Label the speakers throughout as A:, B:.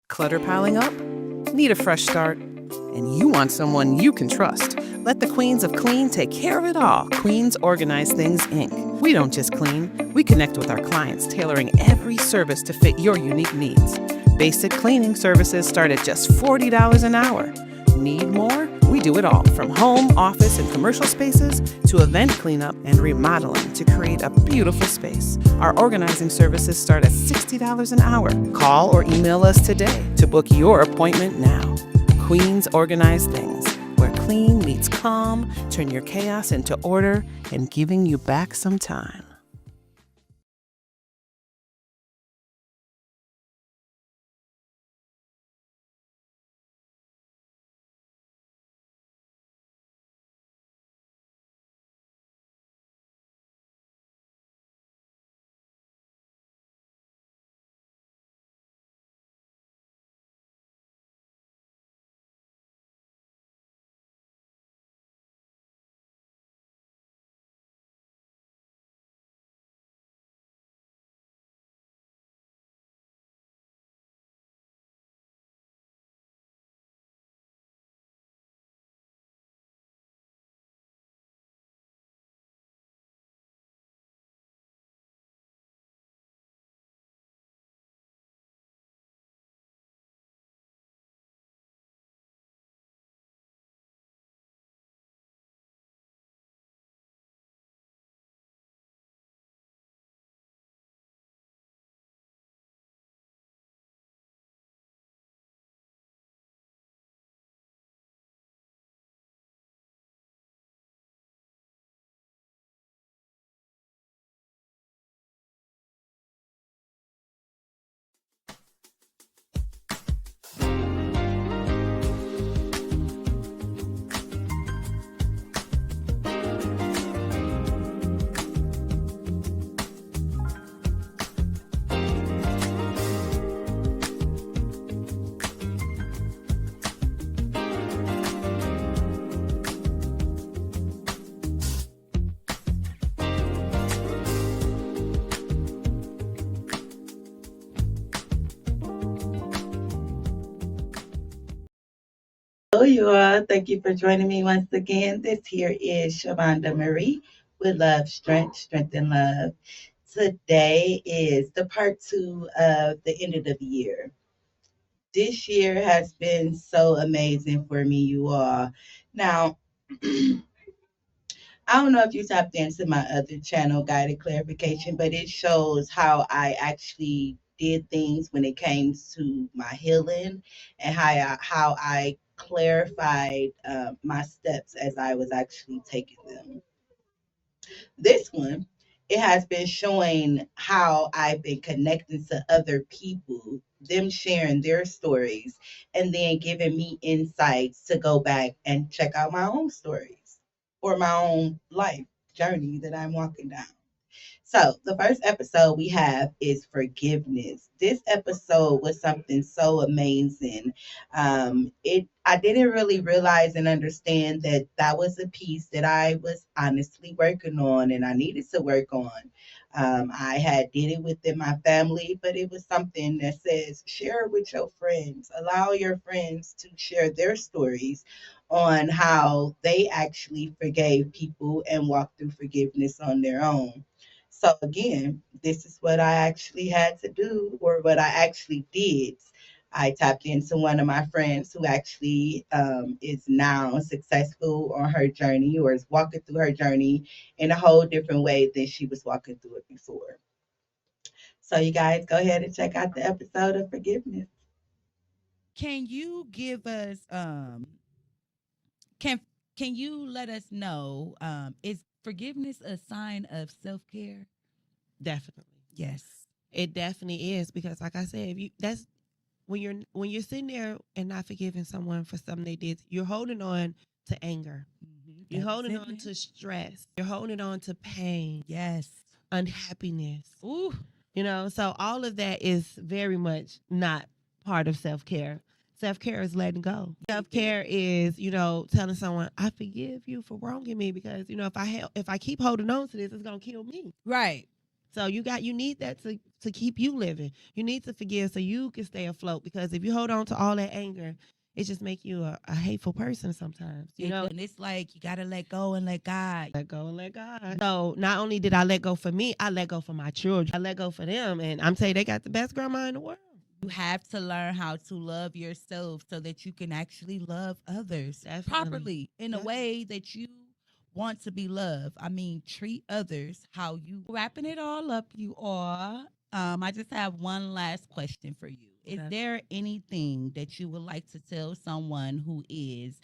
A: Clutter piling up? Need a fresh start? And you want someone you can trust. Let the Queens of Clean take care of it all. Queens Organize Things, Inc. We don't just clean, we connect with our clients, tailoring every service to fit your unique needs. Basic cleaning services start at just $40 an hour. Need more? We do it all, from home, office, and commercial spaces to event cleanup and remodeling to create a beautiful space. Our organizing services start at $60 an hour. Call or email us today to book your appointment now. Queens Organize Things, where clean meets calm, turn your chaos into order, and giving you back some time.
B: Hello, you all. Thank you for joining me once again. This here is Shavonda Marie with Love, Strength, and Love. Today is the part two of the end of the year. This year has been so amazing for me, you all. Now, I don't know if you tapped into my other channel, Guided Clarification, but it shows how I actually did things when it came to my healing and how I clarified my steps as I was actually taking them. This one, it has been showing how I've been connecting to other people, them sharing their stories, and then giving me insights to go back and check out my own stories or my own life journey that I'm walking down. So, the first episode we have is forgiveness. This episode was something so amazing. It I didn't really realize and understand that that was a piece that I was honestly working on and I needed to work on. I had did it within my family, but it was something that says share it with your friends. Allow your friends to share their stories on how they actually forgave people and walked through forgiveness on their own. So again, this is what I actually had to do, or what I actually did. I tapped into one of my friends who actually is now successful on her journey, or is walking through her journey in a whole different way than she was walking through it before. So you guys go ahead and check out the episode of Forgiveness.
C: Can you give us can can you let us know is forgiveness a sign of self-care?
D: Definitely.
C: Yes.
D: It definitely is because like I said, if you that's when you're sitting there and not forgiving someone for something they did, you're holding on to anger. You're
C: That
D: holding
C: was it,
D: on
C: man.
D: to stress. You're holding on to pain,
C: Yes.
D: unhappiness.
C: Ooh.
D: So all of that is very much not part of self-care. Self-care is letting go. Self-care is, telling someone, I forgive you for wronging me because, if I keep holding on to this, it's going to kill me.
C: Right.
D: So you need that to keep you living. You need to forgive so you can stay afloat, because if you hold on to all that anger, it just make you a hateful person sometimes.
C: And it's like you gotta let go and let God.
D: Let go and let God. So not only did I let go for me, I let go for my children. I let go for them, and I'm telling you, they got the best grandma in the world.
C: You have to learn how to love yourself so that you can actually love others properly in a way that you want to be loved. I mean, treat others how you wrapping it all up. You are. I just have one last question for you. Is there anything that you would like to tell someone who is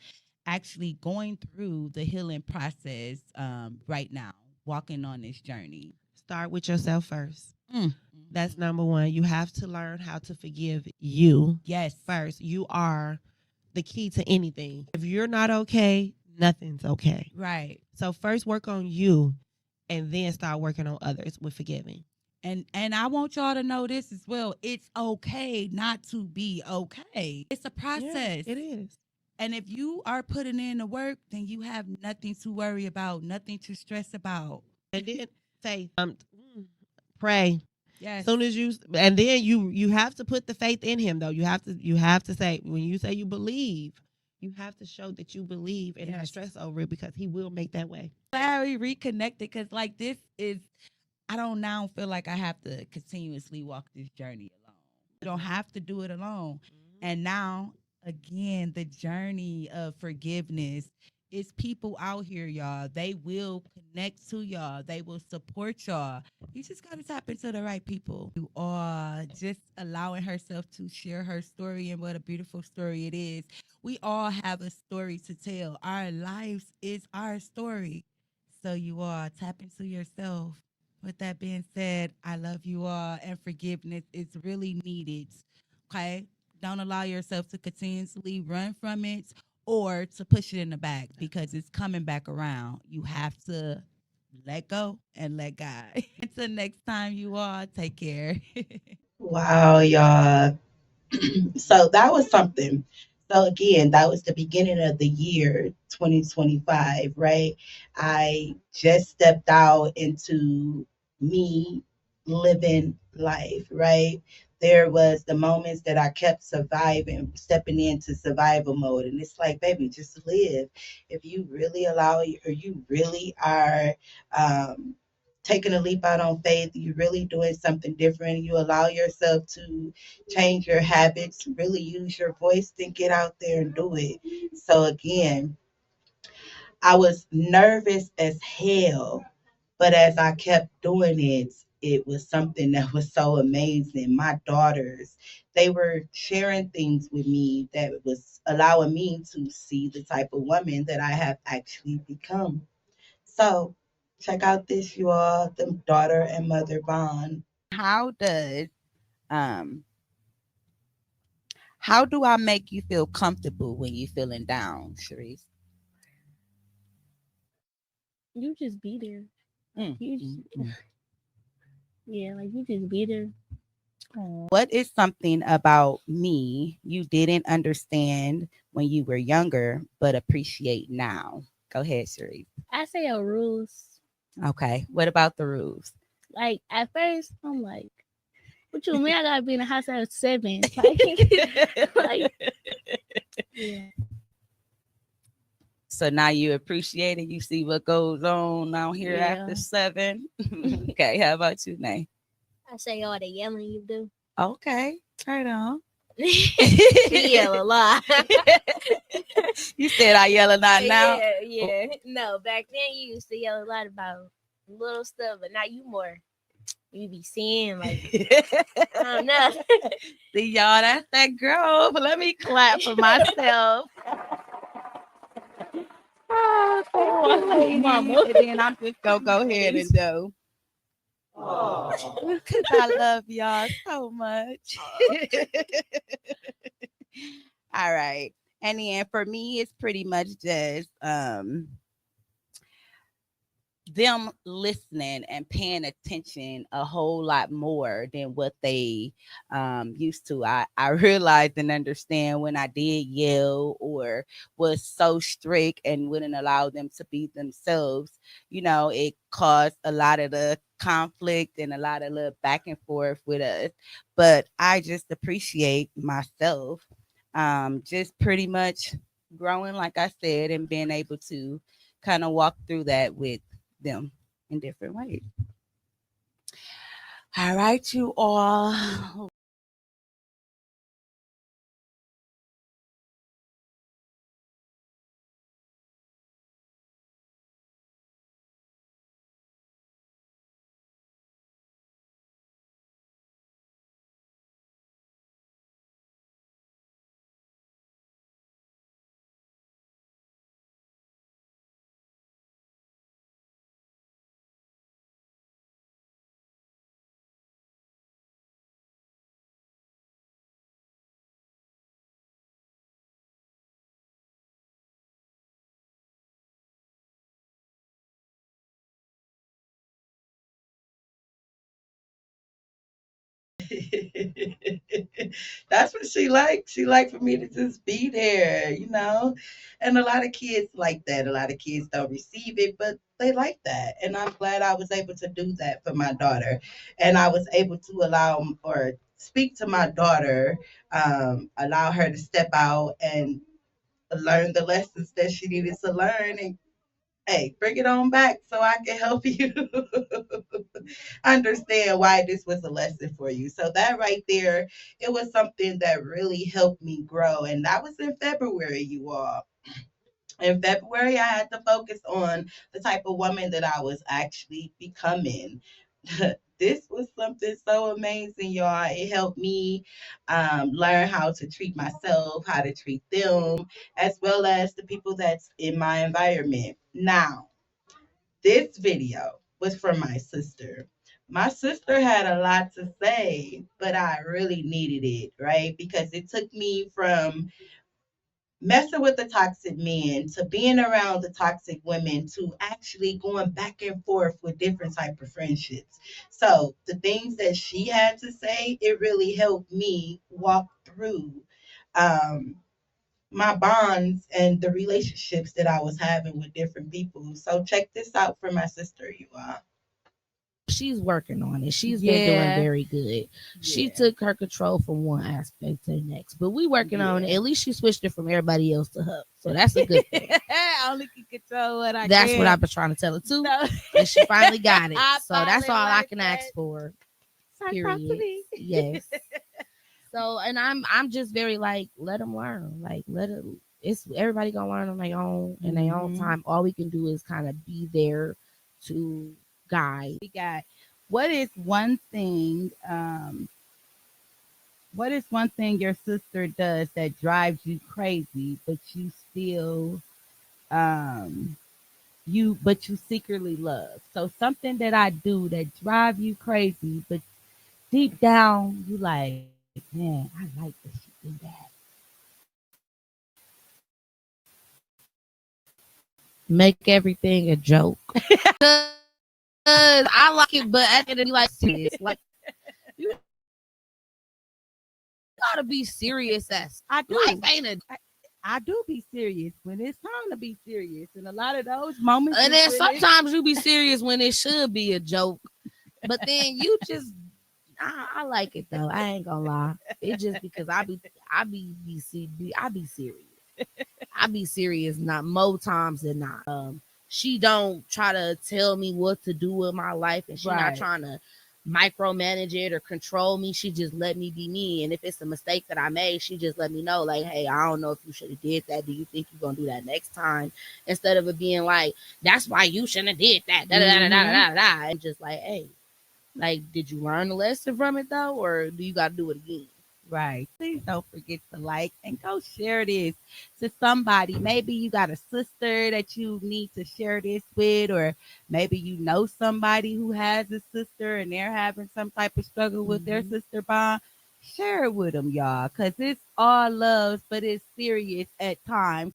C: actually going through the healing process right now, walking on this journey?
D: Start with yourself first. That's number one. You have to learn how to forgive you.
C: Yes.
D: First, you are the key to anything. If you're not okay, nothing's okay.
C: Right.
D: So first work on you, and then start working on others with forgiving.
C: And I want y'all to know this as well. It's okay not to be okay. It's a process.
D: Yeah, it is.
C: And if you are putting in the work, then you have nothing to worry about, nothing to stress about.
D: And then faith. Pray.
C: Yes.
D: Soon as and then you have to put the faith in him, though. You have to say, when you say you believe, you have to show that you believe and not stress over it, because he will make that way.
C: Very reconnected, because like this is, I don't now feel like I have to continuously walk this journey alone. You don't have to do it alone. And now, again, the journey of forgiveness is people out here, y'all. They will connect to y'all. They will support y'all. You just got to tap into the right people. You are just allowing herself to share her story, and what a beautiful story it is. We all have a story to tell. Our lives is our story. So you all tap into yourself. With that being said, I love you all, and forgiveness is really needed. Okay? Don't allow yourself to continuously run from it or to push it in the back, because it's coming back around. You have to let go and let God. Until next time, you all take care.
B: Wow, y'all. So that was something. So again, that was the beginning of the year 2025, right? I just stepped out into me living life, right? There was the moments that I kept surviving, stepping into survival mode. And it's like, baby, just live. If you really allow it, or you really are taking a leap out on faith, you really doing something different, you allow yourself to change your habits, really use your voice, then get out there and do it. So again, I was nervous as hell, but as I kept doing it, it was something that was so amazing. My daughters, they were sharing things with me that was allowing me to see the type of woman that I have actually become. So check out this, you all, the daughter and mother bond.
C: How does um how do I make you feel comfortable when you're feeling down, Sharice?
E: You just be there.
C: Mm,
E: You just,
C: mm, mm.
E: yeah, like you just be there.
C: What is something about me you didn't understand when you were younger but appreciate now? Go ahead, Sharice.
E: I say your rules.
C: Okay. What about the rules?
E: Like at first, I'm like, what you mean? I gotta be in the house at 7. Like, like yeah.
C: So now you appreciate it. You see what goes on down here after
E: Yeah.
C: 7. Okay. How about you, Nay?
E: I say all the yelling you do.
C: Okay. Turn on.
E: She yell a lot.
C: You said I yell a lot now.
E: Yeah. No, back then you used to yell a lot about little stuff, but now you more. You be seeing like I don't know.
C: See, y'all, that's that girl. But let me clap for myself. Oh, thank you, ladies.
E: Mama.
C: And then I'm just gonna go ahead and do. Because I love y'all so much. All right. And then for me, it's pretty much just them listening and paying attention a whole lot more than what they used to. I realized and understand when I did yell or was so strict and wouldn't allow them to be themselves, it caused a lot of the conflict and a lot of little back and forth with us. But I just appreciate myself, just pretty much growing, like I said, and being able to kind of walk through that with them in different ways. All right, you all.
B: That's what she liked. She liked for me to just be there, you know? And a lot of kids like that. A lot of kids don't receive it, but they like that. And I'm glad I was able to do that for my daughter. And I was able to allow or speak to my daughter, allow her to step out and learn the lessons that she needed to learn and hey, bring it on back so I can help you understand why this was a lesson for you. So that right there, it was something that really helped me grow. And that was in February, you all. In February, I had to focus on the type of woman that I was actually becoming. This was something so amazing, y'all. It helped me learn how to treat myself, how to treat them, as well as the people that's in my environment. Now, this video was for my sister. My sister had a lot to say, but I really needed it, right? Because it took me from messing with the toxic men to being around the toxic women to actually going back and forth with different type of friendships. So the things that she had to say, it really helped me walk through um, my bonds and the relationships that I was having with different people. So check this out for my sister, you all.
F: She's working on it. She's been doing
C: Yeah.
F: very good. She
C: Yeah.
F: took her control from one aspect to the next, but we working on it.
C: Yeah.
F: At least she switched it from everybody else to her, so that's a good thing.
C: I only can control what I
F: That's
C: can.
F: what I've been trying to tell her too,
C: No.
F: and she finally got it.
C: I
F: So that's
C: finally
F: all I
C: learned
F: can
C: that.
F: ask for.
C: Talk to
F: Period.
C: me.
F: Yes. So, and I'm just very like, let them learn. Like, let it. It's everybody gonna learn on their own in their own
C: Mhm.
F: time. All we can do is kind of be there to guide.
C: We got what is one thing what is one thing your sister does that drives you crazy but you still um you secretly love. So something that I do that drive you crazy but deep down you like, man, I like that she do that.
F: Make everything a joke. Cause I like it, but at the end of the day, like serious. Like you gotta be serious as
C: I do.
F: life ain't a.
C: I do be serious when it's time to be serious. And a lot of those moments
F: And
C: is
F: then
C: when
F: sometimes you be serious when it should be a joke, but then you just. I like it though. I ain't gonna lie. It's just because I be serious. I be serious not more times than not. She don't try to tell me what to do with my life, and she not
C: Right.
F: trying to micromanage it or control me. She just let me be me. And if it's a mistake that I made, she just let me know, like, hey, I don't know if you should have did that. Do you think you're gonna do that next time? Instead of it being like, that's why you shouldn't have did that. Da, da, da, da, da, da, da. And just like, hey, like, did you learn a lesson from it though, or do you got to do it again?
C: Right. Please don't forget to like and go share this to somebody. Maybe you got a sister that you need to share this with, or maybe you know somebody who has a sister and they're having some type of struggle with their sister bond. Share it with them, y'all, because it's all love, but it's serious at times.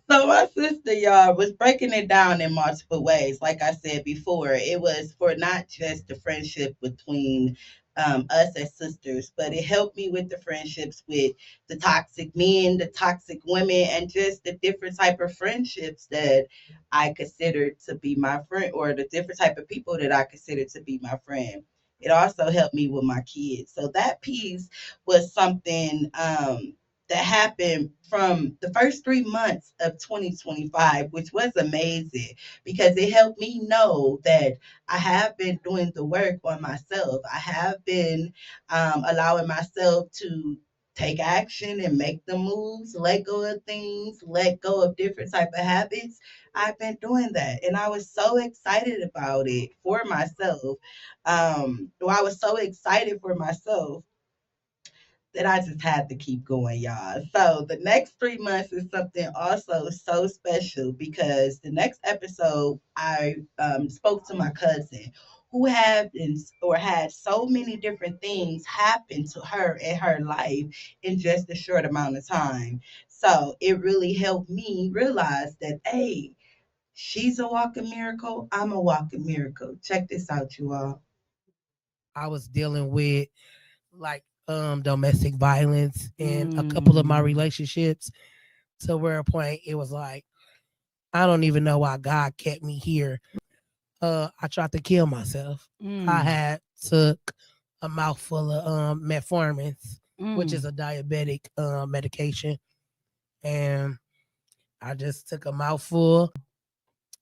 B: So my sister, y'all, was breaking it down in multiple ways. Like I said before, it was for not just the friendship between us as sisters, but it helped me with the friendships with the toxic men, the toxic women, and just the different type of friendships that I considered to be my friend, or the different type of people that I considered to be my friend. It also helped me with my kids. So that piece was something that happened from the first 3 months of 2025, which was amazing because it helped me know that I have been doing the work on myself. I have been allowing myself to take action and make the moves, let go of things, let go of different type of habits. I've been doing that, and I was so excited about it for myself. Well, I was so excited for myself that I just had to keep going, y'all. So the next 3 months is something also so special because the next episode I spoke to my cousin who had so many different things happen to her in her life in just a short amount of time. So it really helped me realize that, hey, she's a walking miracle. I'm a walking miracle. Check this out, you all.
G: I was dealing with like domestic violence in a couple of my relationships, to where a point it was like, I don't even know why God kept me here. I tried to kill myself. I had took a mouthful of metformin, which is a diabetic medication, and I just took a mouthful.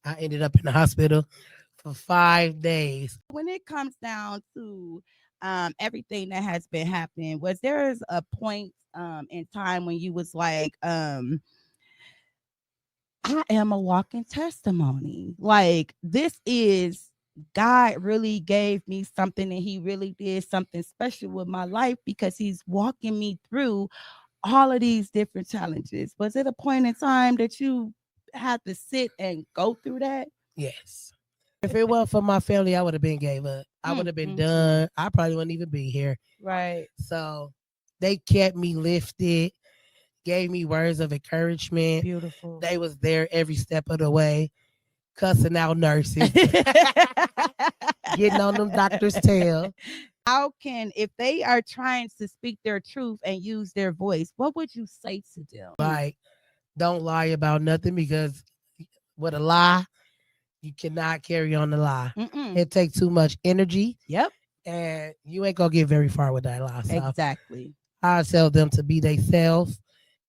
G: I ended up in the hospital for 5 days.
C: When it comes down to everything that has been happening, was there a point in time when you was like, I am a walking testimony. Like, this is God really gave me something, and he really did something special with my life because he's walking me through all of these different challenges. Was it a point in time that you had to sit and go through that?
G: Yes. If it wasn't for my family, I would have been gave up. I would have been done. I probably wouldn't even be here.
C: Right.
G: So they kept me lifted, gave me words of encouragement.
C: Beautiful.
G: They was there every step of the way, cussing out nurses, getting on them doctors' tail.
C: How can, if they are trying to speak their truth and use their voice, what would you say to them?
G: Like, don't lie about nothing, because with a lie, you cannot carry on the lie. It takes too much energy.
C: Yep.
G: And you ain't gonna get very far with that lie. So
C: Exactly.
G: I tell them to be themselves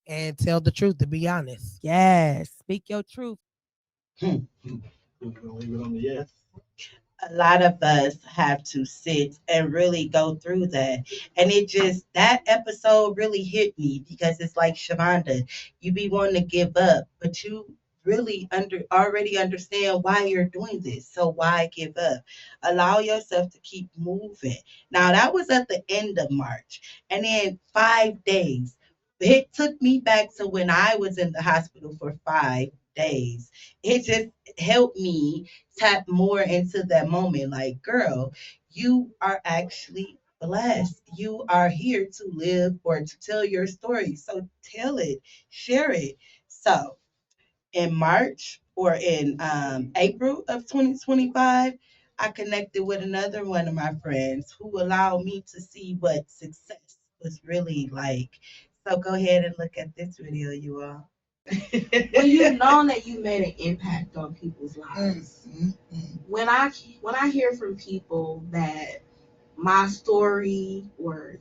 G: and tell the truth, to be honest.
C: Yes. Speak your truth.
B: A lot of us have to sit and really go through that. And that episode really hit me because it's like, Shavonda, you be wanting to give up, but you really already understand why you're doing this. So why give up? Allow yourself to keep moving. Now that was at the end of March. And then 5 days. It took me back to when I was in the hospital for 5 days. It just helped me tap more into that moment. Like, girl, you are actually blessed. You are here to live or to tell your story. So tell it, share it. So in March or in April of 2025, I connected with another one of my friends who allowed me to see what success was really like. So go ahead and look at this video, you all.
H: When you've known that you made an impact on people's lives. When I hear from people that my story or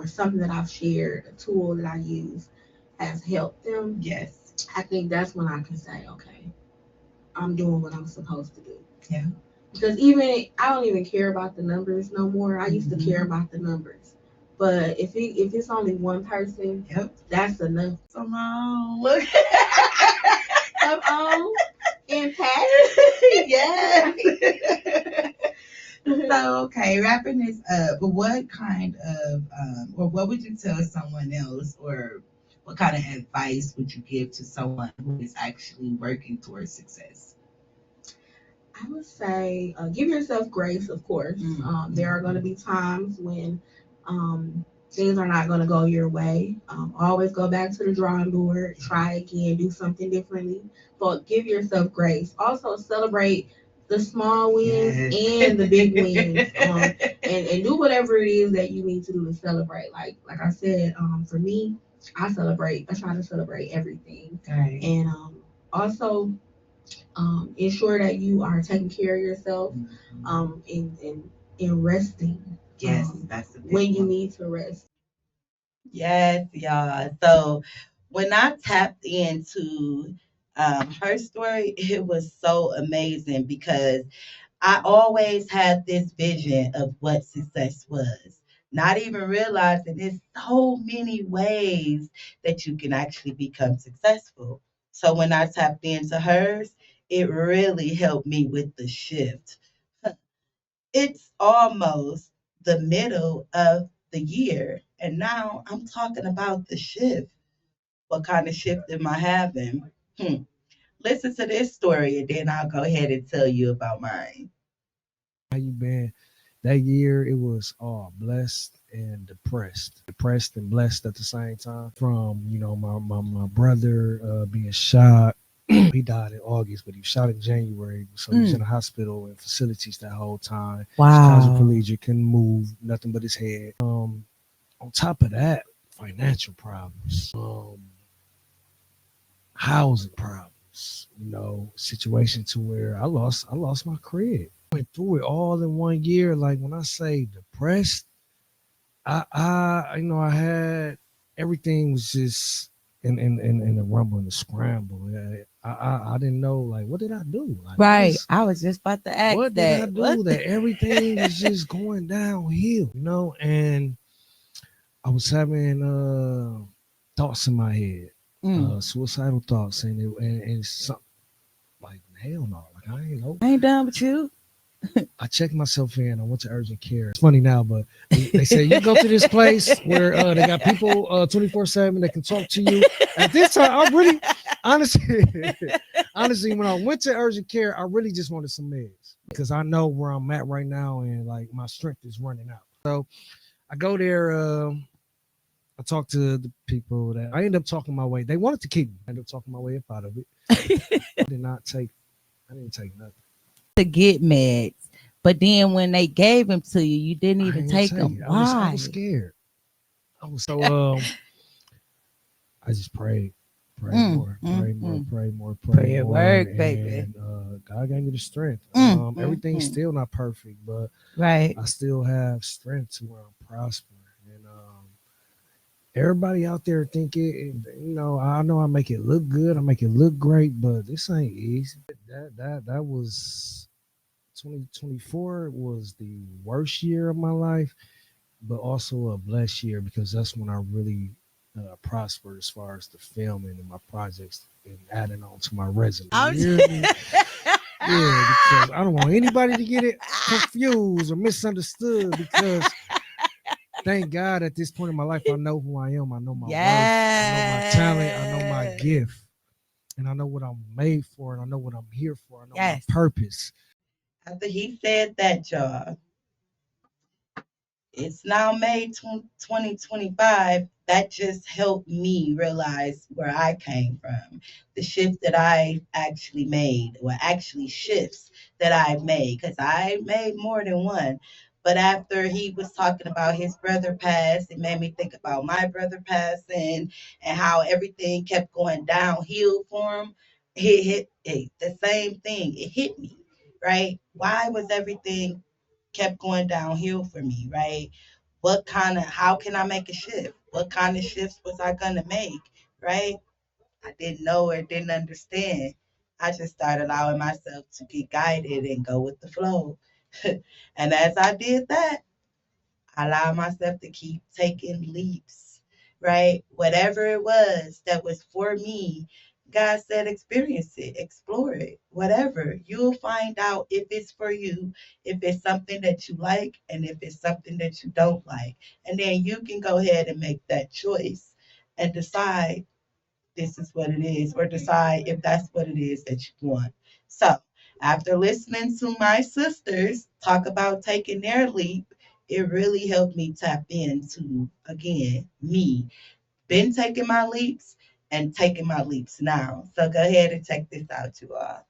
H: something that I've shared, a tool that I use, has helped them,
B: Yes.
H: I think that's when I can say, okay, I'm doing what I'm supposed to do.
B: Yeah.
H: Because I don't even care about the numbers no more. I used to care about the numbers. But if it's only one person, that's enough.
B: Come on, look.
H: Come on, impact.
B: Yes. So, okay, wrapping this up, what kind of, or what would you tell someone else, or what kind of advice would you give to someone who is actually working towards success?
H: I would say give yourself grace, of course. There are going to be times when things are not going to go your way. Always go back to the drawing board, try again, do something differently. But give yourself grace. Also celebrate the small wins and the big wins. and do whatever it is that you need to do to celebrate. Like I said, for me, I celebrate. I try to celebrate everything,
B: Right.
H: and also ensure that you are taking care of yourself, and resting.
B: Yes, that's the big
H: when you
B: one.
H: need to rest.
B: Yes, y'all. So when I tapped into her story, it was so amazing because I always had this vision of what success was, not even realizing there's so many ways that you can actually become successful. So when I tapped into hers, it really helped me with the shift. It's almost the middle of the year, and now I'm talking about the shift. What kind of shift am I having? Listen to this story, and then I'll go ahead and tell you about mine.
I: How you been? That year it was all blessed and depressed and blessed at the same time. From my brother being shot. He died in August, but he was shot in January. So he was in the hospital and facilities that whole time.
C: Wow.
I: He was quadriplegic, couldn't move, nothing but his head. On top of that, financial problems, housing problems, situation to where I lost my crib. Went through it all in 1 year. Like when I say depressed, I had everything was just in a rumble and a scramble. I didn't know, like, what did I do? Like,
C: Right. I was just about to ask
I: what
C: that.
I: did I do that everything was just going downhill, and I was having thoughts in my head, suicidal thoughts, and something like, hell no, like
C: I ain't done with you.
I: I checked myself in. I went to urgent care. It's funny now, but they say you go to this place where they got people 24/7 that can talk to you. At this time, I really, honestly, when I went to urgent care, I really just wanted some meds because I know where I'm at right now, and like my strength is running out. So I go there. I talked to the people that I ended up talking my way. They wanted to keep me. I ended up talking my way up out of it. I didn't take nothing.
C: To get meds. But then when they gave them to you, you didn't even take them. Why?
I: I was scared. I was so I just prayed more.
C: Pray at work, baby.
I: And God gave me the strength. Everything's still not perfect, but
C: right.
I: I still have strength to where I'm prospering. And everybody out there thinking, I know I make it look good, I make it look great, but this ain't easy. That was 2024 was the worst year of my life, but also a blessed year because that's when I really prospered as far as the filming and my projects and adding on to my resume. Yeah, because I don't want anybody to get it confused or misunderstood because thank God at this point in my life, I know who I am. I know my worth. I know my talent. I know my gift. And I know what I'm made for. And I know what I'm here for. I know my purpose.
B: After he said that, y'all, it's now May 2025. That just helped me realize where I came from. The shift that I actually made, or actually shifts that I made, because I made more than one. But after he was talking about his brother passed, it made me think about my brother passing and how everything kept going downhill for him. It the same thing. It hit me, right? Why was everything kept going downhill for me, right? How can I make a shift? What kind of shifts was I going to make, right? I didn't know or didn't understand. I just started allowing myself to get guided and go with the flow. And as I did that, I allowed myself to keep taking leaps, right? Whatever it was that was for me, God said, experience it, explore it, whatever. You'll find out if it's for you, if it's something that you like, and if it's something that you don't like. And then you can go ahead and make that choice and decide this is what it is, or decide if that's what it is that you want. So, after listening to my sisters talk about taking their leap, it really helped me tap into, again, me. Been taking my leaps and taking my leaps now. So, go ahead and check this out, you all.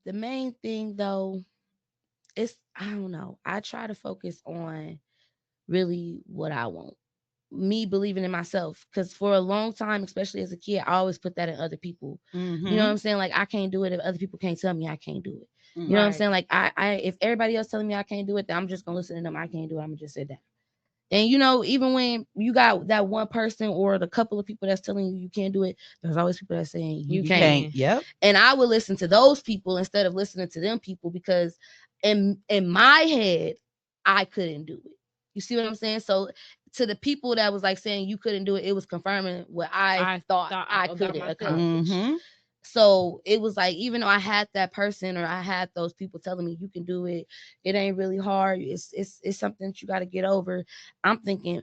F: The main thing though I don't know. I try to focus on really what I want. Me believing in myself, because for a long time, especially as a kid, I always put that in other people. You know what I'm saying? Like, I can't do it if other people can't tell me I can't do it. You know what I'm saying? Like, I if everybody else telling me I can't do it, then I'm just gonna listen to them. I can't do it. I'm gonna just sit down. And even when you got that one person or the couple of people that's telling you you can't do it, there's always people that's saying you can't.
B: Yep.
F: And I would listen to those people instead of listening to them people, because in my head, I couldn't do it. You see what I'm saying? So to the people that was like saying you couldn't do it, it was confirming what I thought I couldn't accomplish. So it was like, even though I had that person or I had those people telling me you can do it, it ain't really hard. It's something that you got to get over. I'm thinking,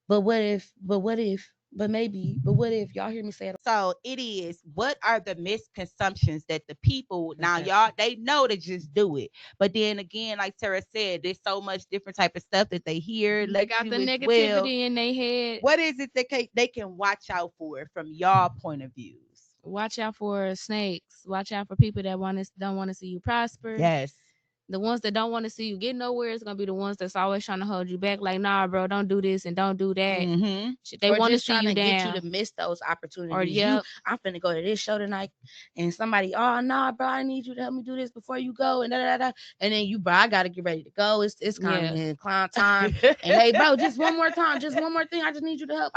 F: but what if, but maybe, but what if y'all hear me say it?
B: So it is. What are the misconceptions that the people now y'all they know to just do it, but then again, like Tara said, there's so much different type of stuff that they hear.
E: They got the negativity in their head.
B: What is it that they can watch out for from y'all point of views?
E: Watch out for snakes. Watch out for people that don't want to see you prosper.
B: Yes.
E: The ones that don't want to see you get nowhere is gonna be the ones that's always trying to hold you back. Like, nah, bro, don't do this and don't do that. They want to see you
F: get
E: down.
F: you to miss those opportunities.
E: Or
F: I'm finna go to this show tonight, and somebody, oh nah, bro, I need you to help me do this before you go, and and then you, bro, I gotta get ready to go. It's kind of clown time, and hey, bro, just one more time, just one more thing. I just need you to help.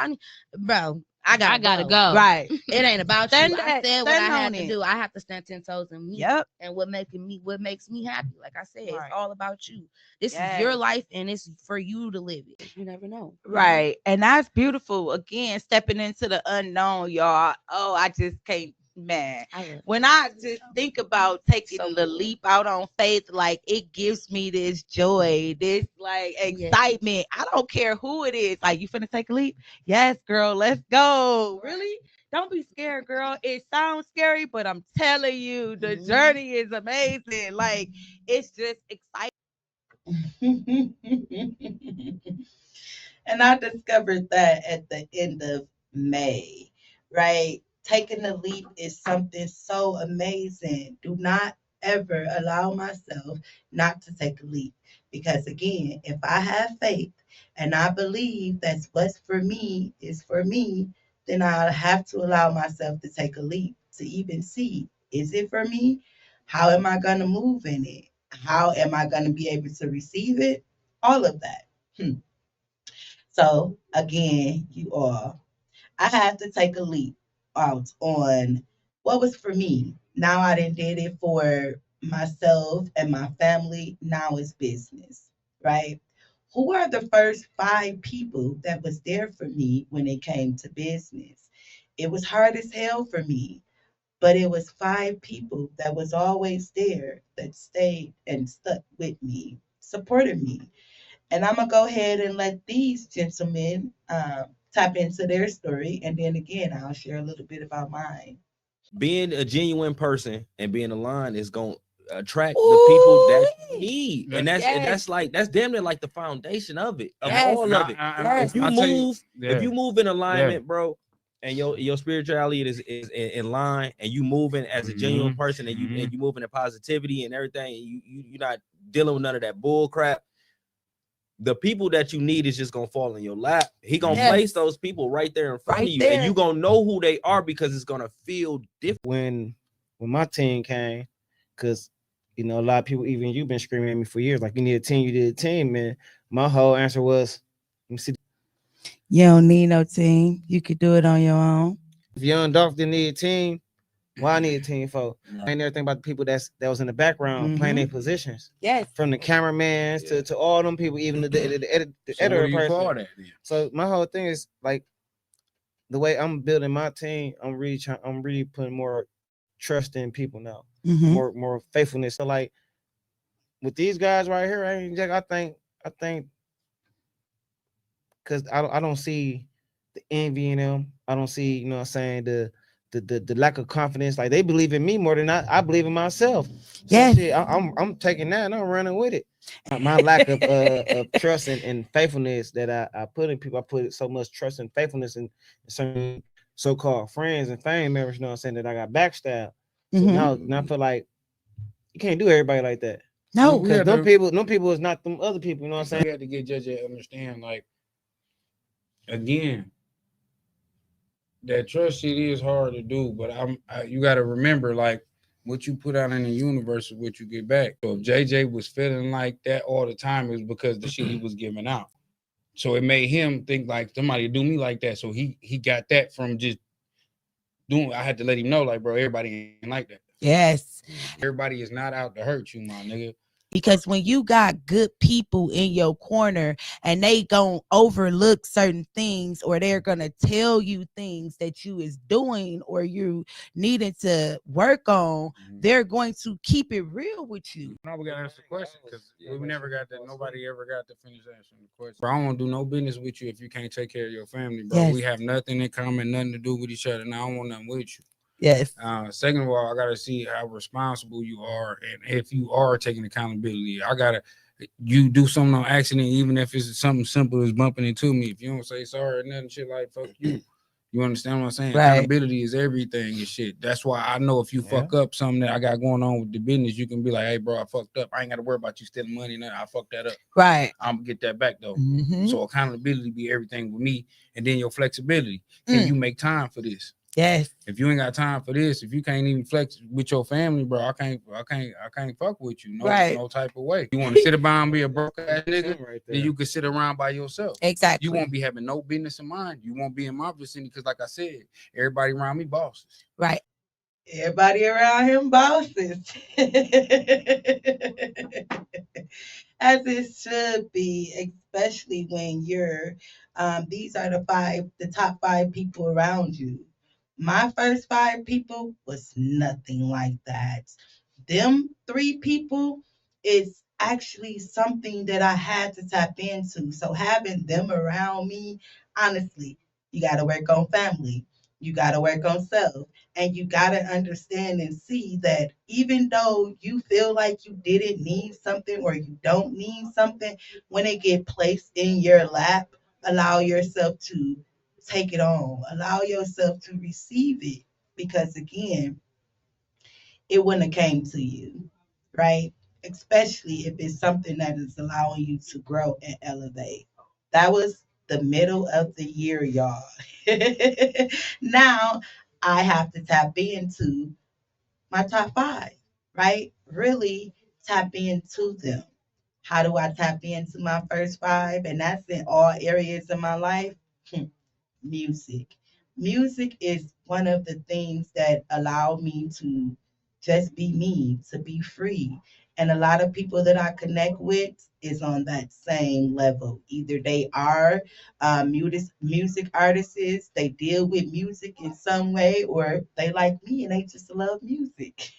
F: Bro, I gotta go.
B: Right.
F: It ain't about you. I said what I had to
B: it.
F: do. I have to stand 10 toes in me.
B: Yep.
F: And what makes me happy. Like I said,
B: Right.
F: it's all about you. This is your life, and it's for you to live it. You never know.
B: Right. And that's beautiful. Again, stepping into the unknown, y'all. Oh, I just can't, man. When I just think about taking the leap out on faith, like, it gives me this joy, this like excitement. I don't care who it is. Like, you finna take a leap? Yes, girl, let's go. Really? Don't be scared, girl. It sounds scary, but I'm telling you, the journey is amazing. Like, it's just exciting. And I discovered that at the end of May, right? Taking the leap is something so amazing. Do not ever allow myself not to take a leap. Because again, if I have faith and I believe that's what's for me is for me, then I'll have to allow myself to take a leap to even see, is it for me? How am I going to move in it? How am I going to be able to receive it? All of that. So again, you all, I had to take a leap out on what was for me. Now I done did it for myself and my family. Now it's business, right? Who are the first 5 people that was there for me when it came to business? It was hard as hell for me, but it was 5 people that was always there, that stayed and stuck with me, supported me. And I'm going to go ahead and let these gentlemen tap into their story. And then again, I'll share a little bit about mine.
J: Being a genuine person and being aligned is going to attract the people that you need. And that's damn near like the foundation of it, of all of it. If you move in alignment, bro, and your spirituality is in line, and you moving as a genuine person, and you moving in positivity and everything, and you're not dealing with none of that bull crap, the people that you need is just gonna fall in your lap. He gonna place those people right there in front of you, and you gonna know who they are because it's gonna feel different.
I: When my team came, because a lot of people, even you've been screaming at me for years, like, you need a team, you need a team, man. My whole answer was, let me see.
C: You don't need no team. You could do it on your own.
I: If Young Dolph didn't need a team, why I need a team for? I ain't never think about the people that was in the background playing their positions.
B: Yes.
I: From the cameramans to all them people, even the editor person. So my whole thing is, like, the way I'm building my team, I'm really putting more trust in people now, more faithfulness. So, like, with these guys right here, I think, because I don't see the envy in them. I don't see, what I'm saying, the lack of confidence. Like, they believe in me more than I believe in myself. So shit, I'm taking that and I'm running with it. My lack of trust and faithfulness that I put in people, I put so much trust and faithfulness in certain so-called friends and family members, what I'm saying, that I got backstabbed. So now I feel like you can't do everybody like that.
C: No,
K: We
L: Because
K: had
L: them
K: to,
L: people is not them other people. You know what I'm saying?
K: we had to get Judge to understand, like, again, that trust shit is hard to do, but you got to remember, like, what you put out in the universe is what you get back. So if JJ was feeling like that all the time, it was because the shit he was giving out. So it made him think like somebody do me like that. So he got that from just doing. I had to let him know, like, bro, everybody ain't like that.
C: Yes.
K: Everybody is not out to hurt you, my nigga.
C: Because when you got good people in your corner and they gonna overlook certain things, or they're gonna tell you things that you is doing or you needed to work on, they're going to keep it real with you.
K: Now we gotta answer the question, because we never got that. Nobody ever got to finish answering the question. Bro, I don't want to do no business with you if you can't take care of your family, bro.
C: Yes.
K: We have nothing in common, nothing to do with each other. Now I don't want nothing with you.
C: Yes.
K: Second of all, I gotta see how responsible you are, and if you are taking accountability. You do something on accident, even if it's something simple as bumping into me. If you don't say sorry or nothing, shit, like, fuck you. You understand what I'm saying?
C: Right.
K: Accountability is everything and shit. That's why I know if you fuck up something that I got going on with the business, you can be like, hey, bro, I fucked up. I ain't got to worry about you stealing money. Nothing. I fucked that up.
C: Right.
K: I'm going to get that back, though.
C: Mhm.
K: So accountability be everything with me. And then your flexibility. Can you make time for this?
C: Yes.
K: If you ain't got time for this, if you can't even flex with your family, bro, I can't fuck with you. No type of way. You want to sit around and be a broke ass nigga, right, then you can sit around by yourself.
C: Exactly.
K: You won't be having no business in mind. You won't be in my vicinity because, like I said, everybody around me bosses.
C: Right.
B: Everybody around him bosses. As it should be, especially when you're these are the top 5 people around you. My first 5 people was nothing like that. Them 3 people is actually something that I had to tap into. So having them around me, honestly, you got to work on family. You got to work on self. And you got to understand and see that even though you feel like you didn't need something or you don't need something, when it get placed in your lap, allow yourself to take it on. Allow yourself to receive it. Because again, it wouldn't have came to you, right? Especially if it's something that is allowing you to grow and elevate. That was the middle of the year, y'all. Now I have to tap into my top 5, right? Really tap into them. How do I tap into my first 5? And that's in all areas of my life. Music. Music is one of the things that allow me to just be me, to be free. And a lot of people that I connect with is on that same level. Either they are music artists, they deal with music in some way, or they like me and they just love music.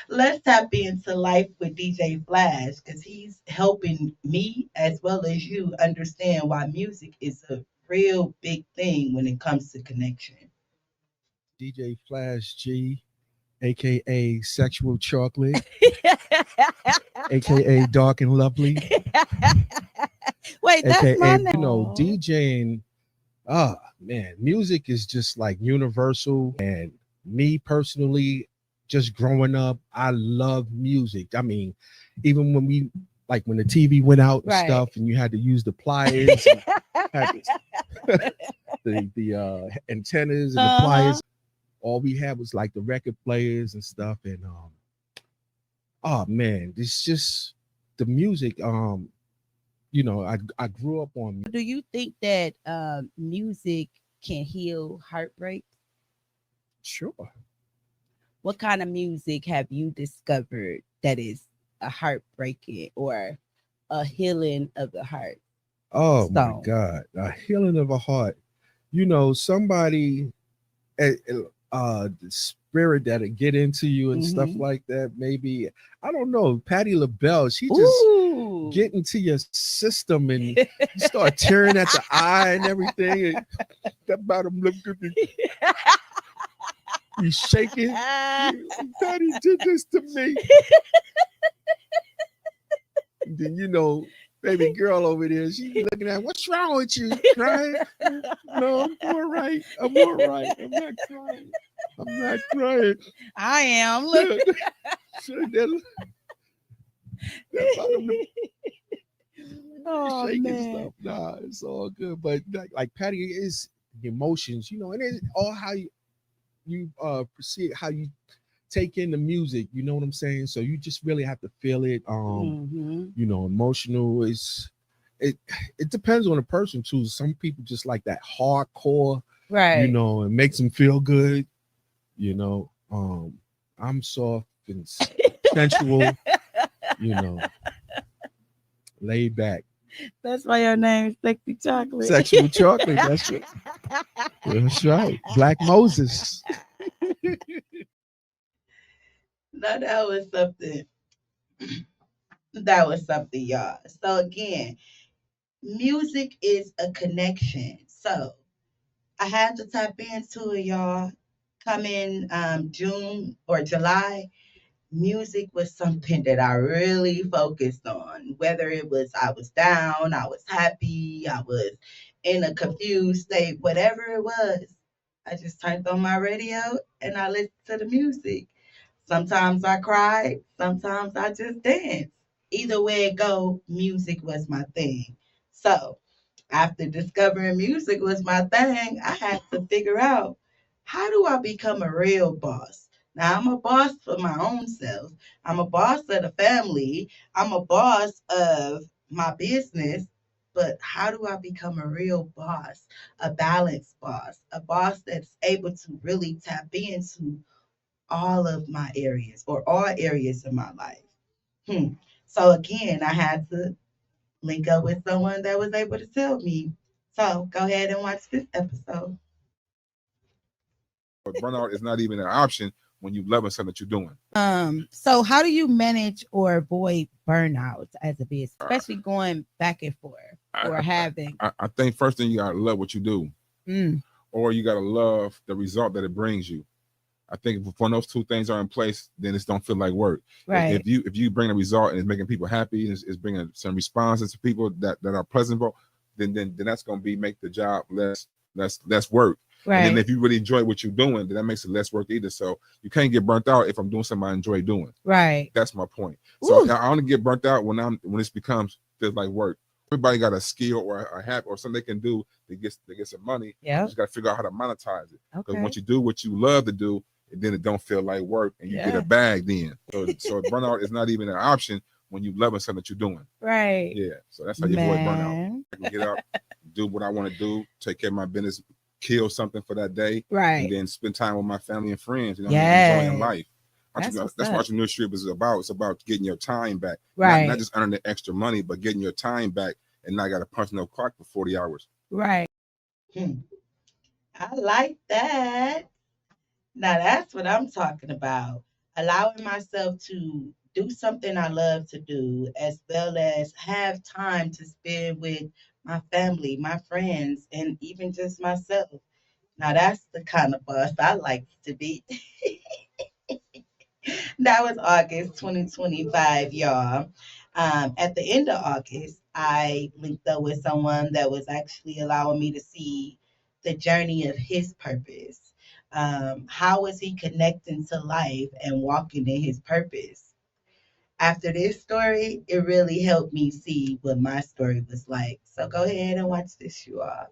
B: Let's tap into life with DJ Flash because he's helping me as well as you understand why music is a real big thing when it comes to connection.
I: DJ Flash G, aka Sexual Chocolate, aka Dark and Lovely.
C: Wait, that's
I: AKA,
C: my name.
I: you know, DJing. Man, music is just like universal. And me personally, just growing up, I love music. I mean, even when when the TV went out and stuff, and you had to use the pliers, and the antennas and the pliers. All we had was like the record players and stuff. And oh man, it's just the music. I grew up on.
C: Do you think that music can heal heartbreak?
I: Sure.
C: What kind of music have you discovered that is a heartbreaking or a healing of the heart?
I: Oh my God, a healing of a heart. Somebody, the spirit that'll get into you and stuff like that. Maybe, I don't know, Patti LaBelle. She just get into your system and you start tearing at the eye and everything. And that bottom lip could be. You shaking. Patty did this to me. And then baby girl over there, she be looking at, what's wrong with you? Crying? No, I'm all right. I'm all right. I'm not crying. I'm not crying.
C: I am. Look.
M: Oh, shaking man. Stuff. Nah, it's all good. But like Patty, is emotions, and it's all how you perceive, how you take in the music. You know what I'm saying? So you just really have to feel it. Emotional is it depends on the person too. Some people just like that hardcore,
C: right?
M: It makes them feel good. I'm soft and sensual, laid back.
C: That's why your name is Sexy Chocolate.
M: Sexual chocolate. That's right. That's right. Black Moses.
B: No, that was something. That was something, y'all. So again, music is a connection. So I had to tap into it, y'all. Coming June or July, music was something that I really focused on. Whether it was I was down, I was happy, I was in a confused state, whatever it was, I just turned on my radio and I listened to the music. Sometimes I cried, sometimes I just danced. Either way it go, music was my thing. So after discovering music was my thing, I had to figure out, how do I become a real boss? Now, I'm a boss for my own self. I'm a boss of the family. I'm a boss of my business. But how do I become a real boss, a balanced boss, a boss that's able to really tap into all of my areas or all areas of my life? So again, I had to link up with someone that was able to tell me. So go ahead and watch this episode.
N: But burnout is not even an option when you love something that you're doing.
C: So how do you manage or avoid burnout as a business, especially going back and forth or having?
N: I think first thing, you gotta love what you do, or you gotta love the result that it brings you. I think when those two things are in place, then it don't feel like work.
C: Right.
N: If you bring a result and it's making people happy, and it's bringing some responses to people that are pleasurable, then that's gonna make the job less work.
C: Right.
N: And then if you really enjoy what you're doing, then that makes it less work either. So you can't get burnt out if I'm doing something I enjoy doing.
C: Right.
N: That's my point.
C: Ooh.
N: So I only get burnt out when it feels like work. Everybody got a skill or a habit or something they can do to get some money.
C: Yeah.
N: You just got to figure out how to monetize it. Because
C: Okay.
N: once you do what you love to do, then it don't feel like work, and you get a bag then. So burnout is not even an option when you love something that you're doing.
C: Right.
N: Yeah. So that's how you avoid burnout. I can get up, do what I want to do, take care of my business, kill something for that day,
C: Right.
N: and then spend time with my family and friends.
C: Yes.
N: Enjoying life. That's what entrepreneurship is about. It's about getting your time back.
C: Right.
N: Not just earning the extra money, but getting your time back and not got to punch no clock for 40 hours.
C: Right.
B: I like that. Now that's what I'm talking about. Allowing myself to do something I love to do, as well as have time to spend with my family, my friends, and even just myself. Now that's the kind of boss I like to be. That was August 2025, y'all. At the end of August, I linked up with someone that was actually allowing me to see the journey of his purpose. How was he connecting to life and walking in his purpose? After this story, it really helped me see what my story was like. So go ahead and watch this, you all.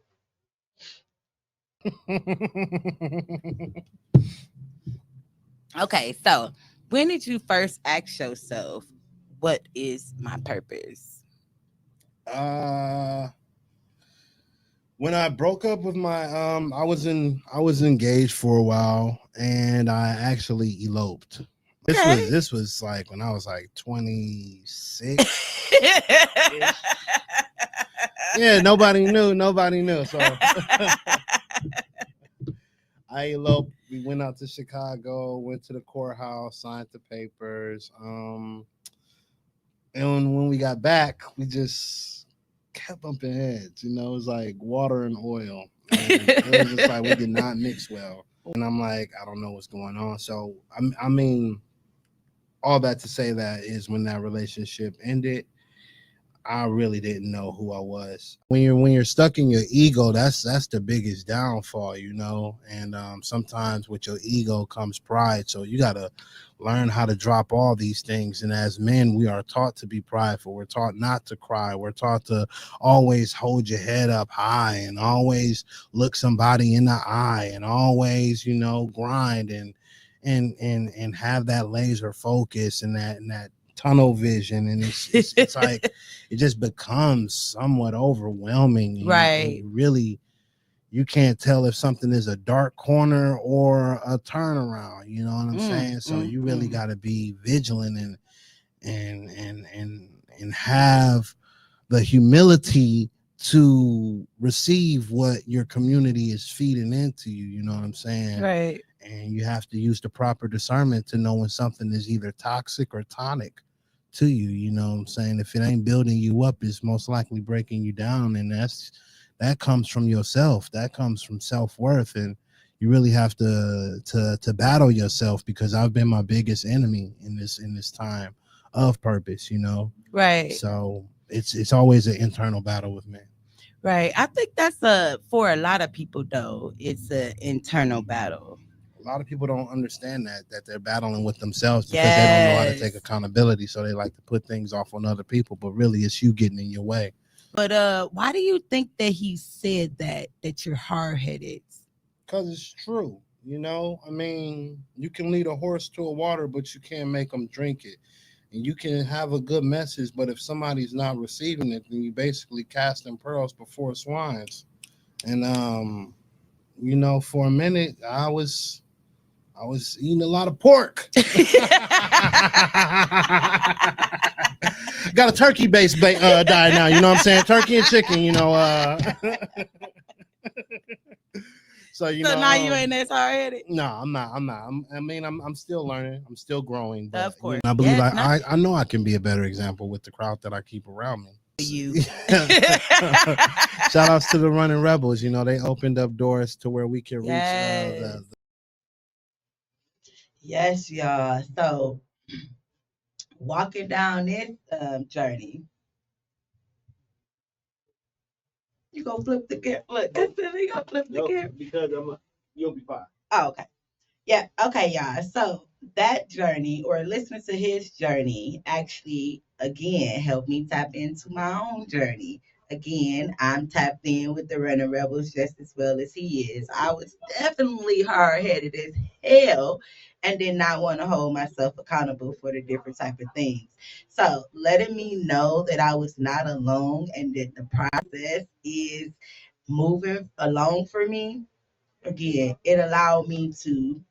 C: Okay, so when did you first ask yourself, what is my purpose?
O: When I broke up with my I was engaged for a while, and I actually eloped. This was like when I was like 26. Yeah, nobody knew. So I eloped. We went out to Chicago, went to the courthouse, signed the papers. And when we got back, we just kept bumping heads. It was like water and oil. And it was just like we did not mix well. And I'm like, I don't know what's going on. So I mean, all that to say that is when that relationship ended, I really didn't know who I was. When you're stuck in your ego, that's the biggest downfall, you know. And sometimes with your ego comes pride. So you gotta learn how to drop all these things. And as men, we are taught to be prideful. We're taught not to cry. We're taught to always hold your head up high and always look somebody in the eye and always, you know, grind and have that laser focus and that tunnel vision. And it's like it just becomes somewhat overwhelming. And you really, you can't tell if something is a dark corner or a turnaround, you know what I'm saying? So you really got to be vigilant and have the humility to receive what your community is feeding into you, you know what I'm saying?
D: Right.
O: And you have to use the proper discernment to know when something is either toxic or tonic to you, you know what I'm saying? If it ain't building you up, it's most likely breaking you down, and that comes from yourself. That comes from self-worth, and you really have to battle yourself, because I've been my biggest enemy in this time of purpose, you know.
D: Right.
O: So it's always an internal battle with me.
C: Right. I think that's for a lot of people though, it's an internal battle.
O: A lot of people don't understand that they're battling with themselves because they don't know how to take accountability. So they like to put things off on other people, but really it's you getting in your way.
C: But why do you think that he said that you're hard-headed?
O: Because it's true. You know, I mean, you can lead a horse to a water, but you can't make them drink it. And you can have a good message, but if somebody's not receiving it, then you basically casting pearls before swines. And you know, for a minute, I was eating a lot of pork. Got a turkey-based diet now. You know what I'm saying? Turkey and chicken. You know. So
C: now you ain't as hard-headed.
O: No, I'm not. I'm still learning. I'm still growing. But,
C: of course.
O: I believe I know I can be a better example with the crowd that I keep around me.
C: You.
O: Shout outs to the Running Rebels. You know, they opened up doors to where we can reach
B: Yes, y'all. So walking down this journey, you gonna flip the camera. Look, you gonna flip the camera
L: because you'll be fine.
B: Oh, okay. Yeah. Okay, y'all. So that journey, or listening to his journey, actually again helped me tap into my own journey. Again, I'm tapped in with the Running Rebels just as well as he is. I was definitely hard headed as hell and did not want to hold myself accountable for the different type of things. So letting me know that I was not alone and that the process is moving along for me, again, it allowed me to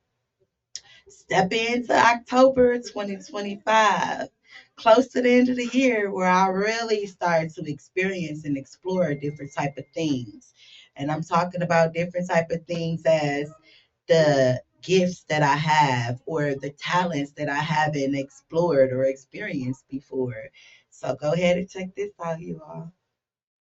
B: step into October 2025, close to the end of the year, where I really started to experience and explore different type of things. And I'm talking about different type of things as the gifts that I have or the talents that I haven't explored or experienced before. So go ahead and check this out, you all.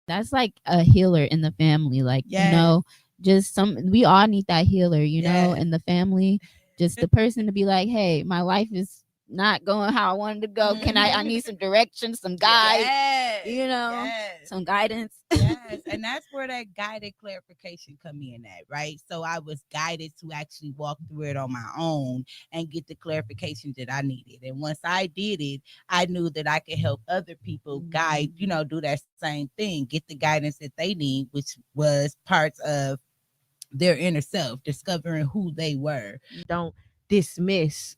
P: That's like a healer in the family. Like, you know, just we all need that healer, you know, in the family. Just the person to be like, hey, my life is not going how I wanted to go. Can I need some direction, some guide, you know, some guidance.
C: Yes, and that's where that guided clarification come in at, right? So I was guided to actually walk through it on my own and get the clarification that I needed. And once I did it, I knew that I could help other people guide, you know, do that same thing, get the guidance that they need, which was parts of their inner self, discovering who they were.
Q: Don't dismiss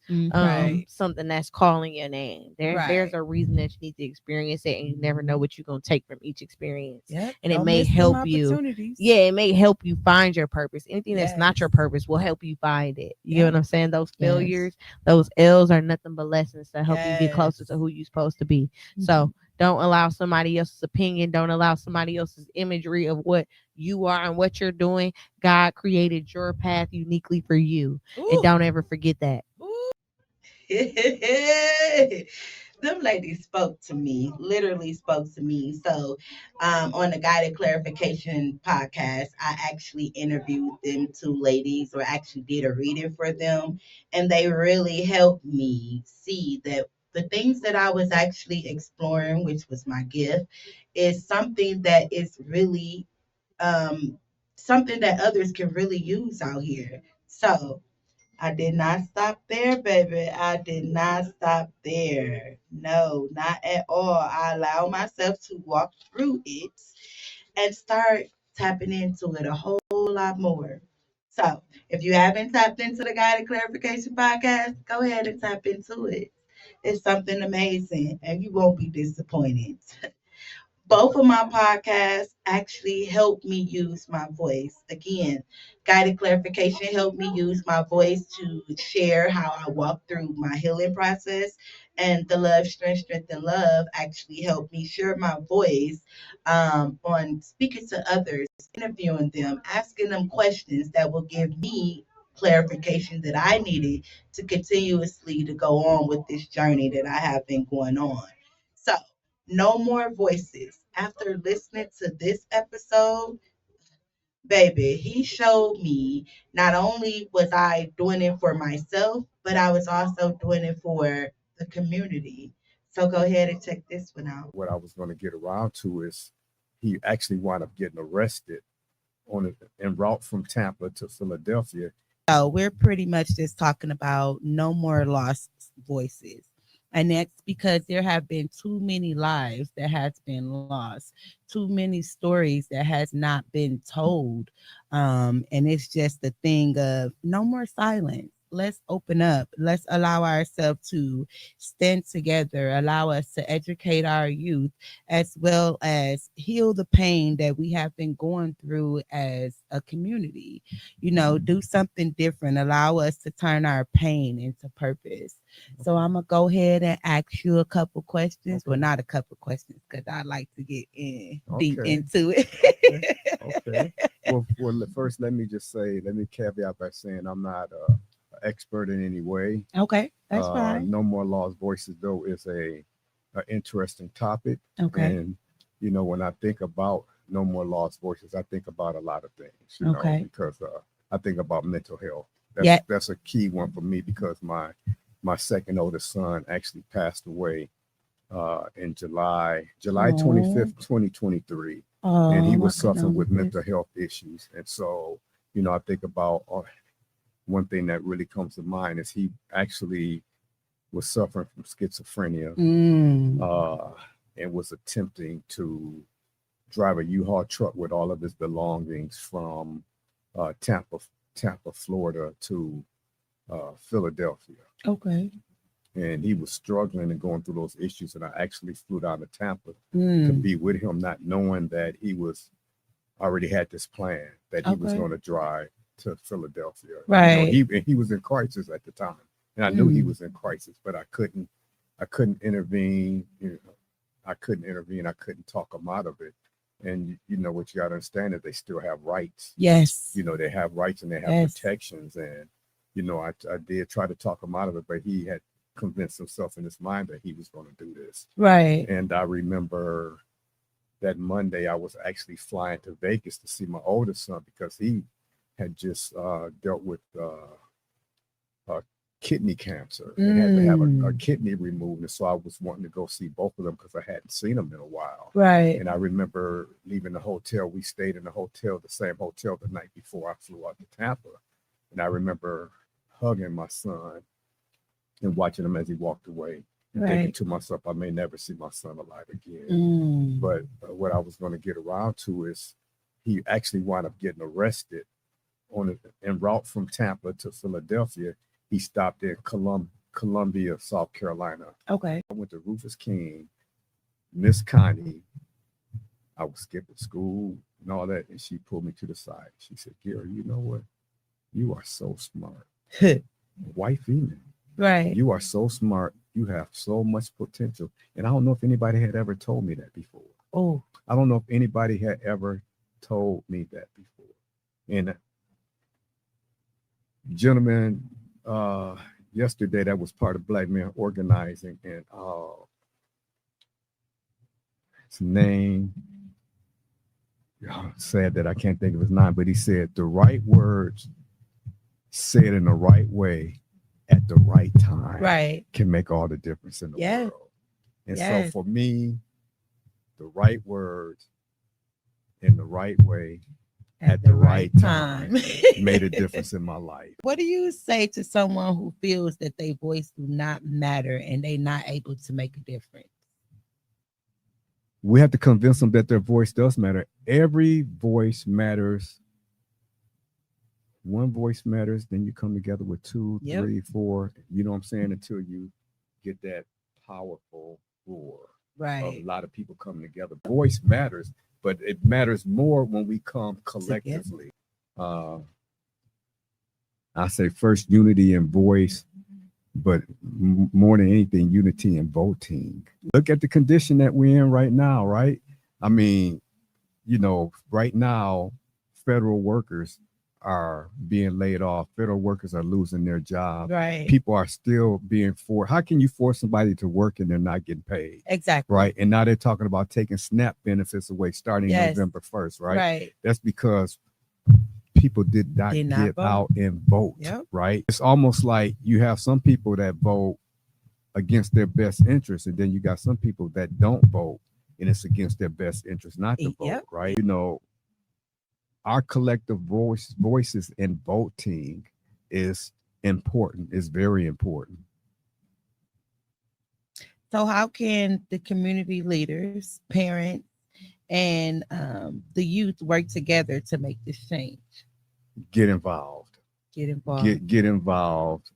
Q: something that's calling your name. There's a reason that you need to experience it, and you never know what you're going to take from each experience. And it may help you. Yeah, it may help you find your purpose. Anything that's not your purpose will help you find it. You know what I'm saying? Those failures, those L's are nothing but lessons to help you get closer to who you're supposed to be. So don't allow somebody else's opinion. Don't allow somebody else's imagery of what you are and what you're doing. God created your path uniquely for you. And don't ever forget that.
B: Them ladies spoke to me, literally spoke to me. So on the Guided Clarification podcast, I actually interviewed them two ladies, or actually did a reading for them. And they really helped me see that the things that I was actually exploring, which was my gift, is something that is really something that others can really use out here. So I did not stop there, baby. I did not stop there. No, not at all. I allow myself to walk through it and start tapping into it a whole lot more. So if you haven't tapped into the Guided Clarification Podcast, go ahead and tap into it. It's something amazing and you won't be disappointed. Both of my podcasts actually helped me use my voice. Again, Guided Clarification helped me use my voice to share how I walk through my healing process. And the Love, Strength, and Love actually helped me share my voice on speaking to others, interviewing them, asking them questions that will give me clarification that I needed to continuously to go on with this journey that I have been going on. So no more voices. After listening to this episode, baby, he showed me not only was I doing it for myself, but I was also doing it for the community. So go ahead and check this one out.
R: What I was going to get around to is he actually wound up getting arrested on it en route from Tampa to Philadelphia.
C: So we're pretty much just talking about no more lost voices. And that's because there have been too many lives that has been lost, too many stories that has not been told. And it's just the thing of no more silence. Let's open up. Let's allow ourselves to stand together, allow us to educate our youth, as well as heal the pain that we have been going through as a community. You know, do something different, allow us to turn our pain into purpose. So I'm going to go ahead and ask you a couple questions. Well, not a couple questions, because I like to get deep into it.
R: Okay. Well, first, let me caveat by saying I'm not expert in any way.
C: Okay, that's fine.
R: No more lost voices, though, is a interesting topic.
C: Okay.
R: And when I think about no more lost voices, I think about a lot of things. You know, because I think about mental health. That's a key one for me, because my second oldest son actually passed away in July 25th, 2023, and he was suffering with mental health issues. And so, I think about one thing that really comes to mind is he actually was suffering from schizophrenia and was attempting to drive a U-Haul truck with all of his belongings from Tampa, Florida to Philadelphia.
C: Okay.
R: And he was struggling and going through those issues. And I actually flew down to Tampa to be with him, not knowing that he was already had this plan that he was going to drive to Philadelphia.
C: Right.
R: He was in crisis at the time, and I knew he was in crisis, but I couldn't intervene. I couldn't talk him out of it. And what you got to understand is they still have rights.
C: Yes.
R: They have rights and they have protections. And I did try to talk him out of it, but he had convinced himself in his mind that he was going to do this.
C: Right.
R: And I remember that Monday I was actually flying to Vegas to see my oldest son, because he had just dealt with kidney cancer and had to have a kidney removed. And so I was wanting to go see both of them because I hadn't seen them in a while.
C: Right.
R: And I remember leaving the hotel. We stayed in the same hotel the night before I flew out to Tampa. And I remember hugging my son and watching him as he walked away, and thinking to myself, I may never see my son alive again. But what I was going to get around to is he actually wound up getting arrested en route from Tampa to Philadelphia. He stopped in Columbia, South Carolina.
C: Okay.
R: I went to Rufus King, Miss Connie. I was skipping school and all that, and she pulled me to the side. She said, Gary, you know what? You are so smart. White female.
C: Right.
R: You are so smart. You have so much potential. And I don't know if anybody had ever told me that before.
C: Oh.
R: I don't know if anybody had ever told me that before. And gentleman, yesterday that was part of Black Men Organizing, and his name, sad that I can't think of his name, but he said the right words said in the right way at the right time can make all the difference in the world. And so for me, the right words in the right way at the right time made a difference in my life.
C: What do you say to someone who feels that their voice do not matter and they not able to make a difference?
R: We have to convince them that their voice does matter. Every voice matters. One voice matters, then you come together with two, three, four, you know what I'm saying, until you get that powerful roar. Of a lot of people coming together. Voice matters, but it matters more when we come collectively. I say first unity in voice, but more than anything, unity in voting. Look at the condition that we're in right now, right? I mean, you know, right now, federal workers are being laid off. Federal workers are losing their job. People are still being forced. How can you force somebody to work and they're not getting paid?
C: Exactly.
R: Right. And now they're talking about taking SNAP benefits away starting November 1st. Right. That's because people did not get out and vote. Right. It's almost like you have some people that vote against their best interest, and then you got some people that don't vote and it's against their best interest not to vote. Right. You know, our collective voices in voting is important, is very important.
C: So how can the community leaders, parents, and the youth work together to make this change?
R: Get involved.
C: Get involved.
R: Get involved.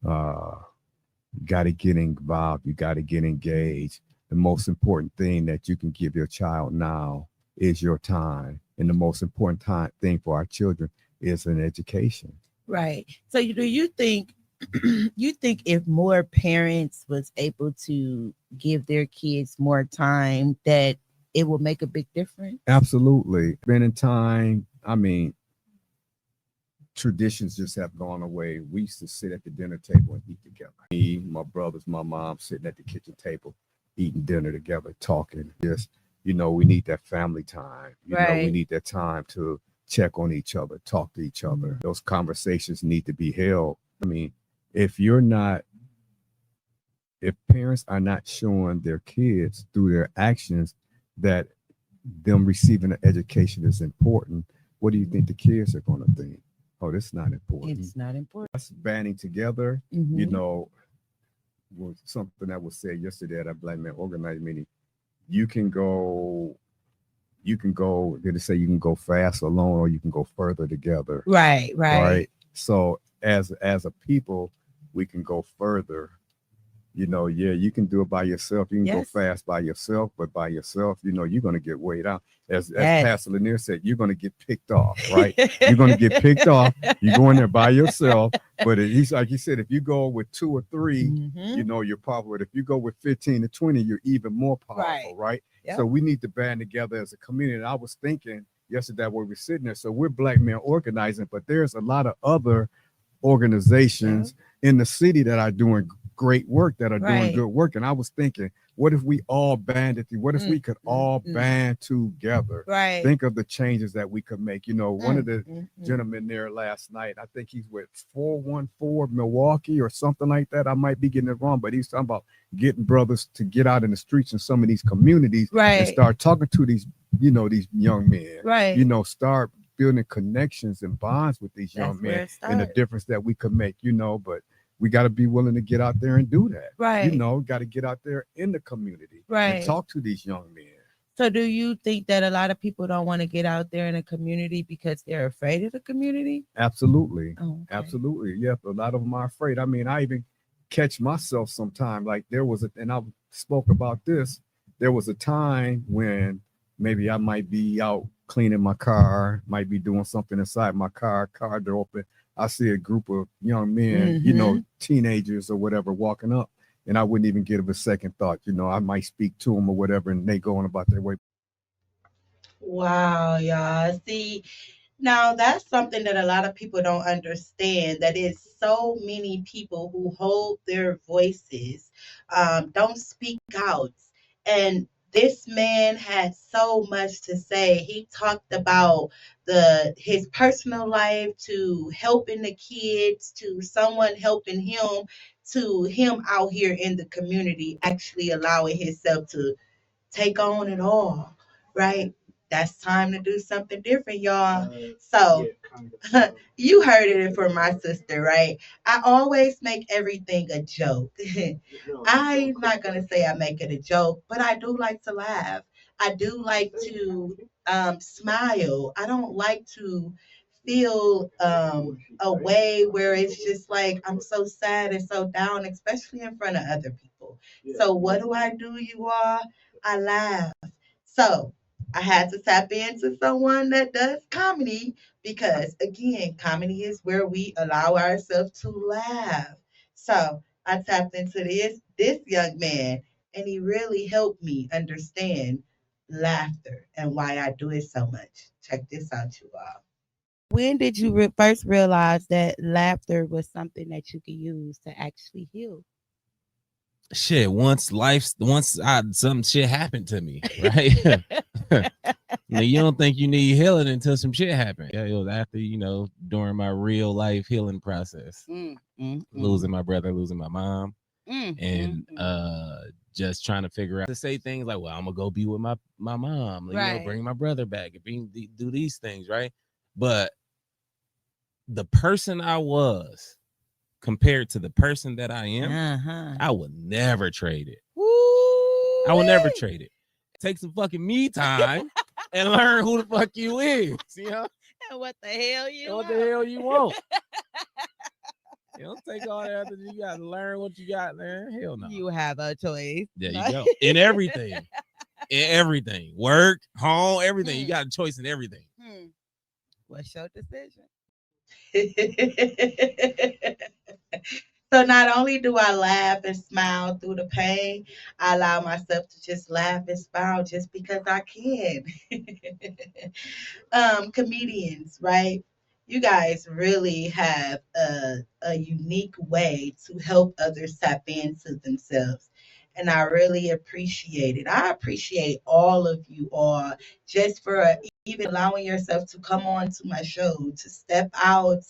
R: Got to get involved. You got to get engaged. The most important thing that you can give your child now is your time. And the most important thing for our children is an education.
C: Right. So do you think if more parents was able to give their kids more time, that it will make a big difference?
R: Absolutely. Spending time, I mean, traditions just have gone away. We used to sit at the dinner table and eat together. Me, my brothers, my mom sitting at the kitchen table, eating dinner together, talking. Just, you know, we need that family time. You know, we need that time to check on each other, talk to each other. Those conversations need to be held. I mean, if parents are not showing their kids through their actions that them receiving an education is important, what do you think the kids are going to think? Oh, this is not important.
C: It's not important.
R: Us banding together, you know, was something that was said yesterday at a Black Man Organized meeting. You can go, did it say you can go fast alone or you can go further together? Right. So as a people, we can go further. You know, you can do it by yourself. You can go fast by yourself, but by yourself, you know, you're going to get weighed out. As Pastor Lanier said, you're going to get picked off, right? You're going to get picked off. You go in there by yourself. But he's like he said, if you go with 2 or 3, you know, you're powerful. But if you go with 15 to 20, you're even more powerful, right? So we need to band together as a community. And I was thinking yesterday when we were sitting there, so we're Black Men Organizing, but there's a lot of other organizations in the city that are doing great work, that are doing good work. And I was thinking, what if we all banded? What if we could all band together? Think of the changes that we could make. You know, one of the gentlemen there last night, I think he's with 414 Milwaukee or something like that. I might be getting it wrong, but he's talking about getting brothers to get out in the streets in some of these communities and start talking to these, you know, these young men. You know, start building connections and bonds with these young men and the difference that we could make, you know, but we got to be willing to get out there and do that. You know, got to get out there in the community and talk to these young men.
C: So do you think that a lot of people don't want to get out there in a community because they're afraid of the community?
R: Absolutely. Absolutely. Yeah, a lot of them are afraid. I mean, I even catch myself sometime. Like there was and I spoke about this. There was a time when maybe I might be out cleaning my car, might be doing something inside my car door open. I see a group of young men, you know, teenagers or whatever walking up, and I wouldn't even give a second thought. You know, I might speak to them or whatever, and they going about their way.
B: Wow, y'all. See, now that's something that a lot of people don't understand, that is so many people who hold their voices, don't speak out. And This man had so much to say. He talked about his personal life, to helping the kids, to someone helping him, to him out here in the community actually allowing himself to take on it all, right? That's time to do something different, y'all. So you heard it from my sister, right? I always make everything a joke. I'm not gonna say I make it a joke, but I do like to laugh. I do like to smile. I don't like to feel a way where it's just like I'm so sad and so down, especially in front of other people. So what do, you all? I laugh. So I had to tap into someone that does comedy because, again, comedy is where we allow ourselves to laugh. So I tapped into this young man, and he really helped me understand laughter and why I do it so much. Check this out, you all.
C: When did you first realize that laughter was something that you could use to actually heal?
J: Shit, once some shit happened to me, right? Now, you don't think you need healing until some shit happened. Yeah, it was after, during my real life healing process. Losing my brother, losing my mom, and just trying to figure out to say things like, well, I'm gonna go be with my mom,
C: Right.
J: bring my brother back and do these things, right? But the person I was compared to the person that I am, I would never trade it. I would never trade it. Take some fucking me time and learn who the fuck you is.
C: And what the hell you want?
J: You don't take all that after you got to learn what you got, man. Hell no.
C: You have a choice.
J: There you go. In everything. In everything. Work, home, everything. You got a choice in everything.
C: What's your decision?
B: So not only do I laugh and smile through the pain, I allow myself to just laugh and smile just because I can. Comedians, right? You guys really have a unique way to help others tap into themselves. And I really appreciate it. I appreciate all of you all just for even allowing yourself to come on to my show, to step out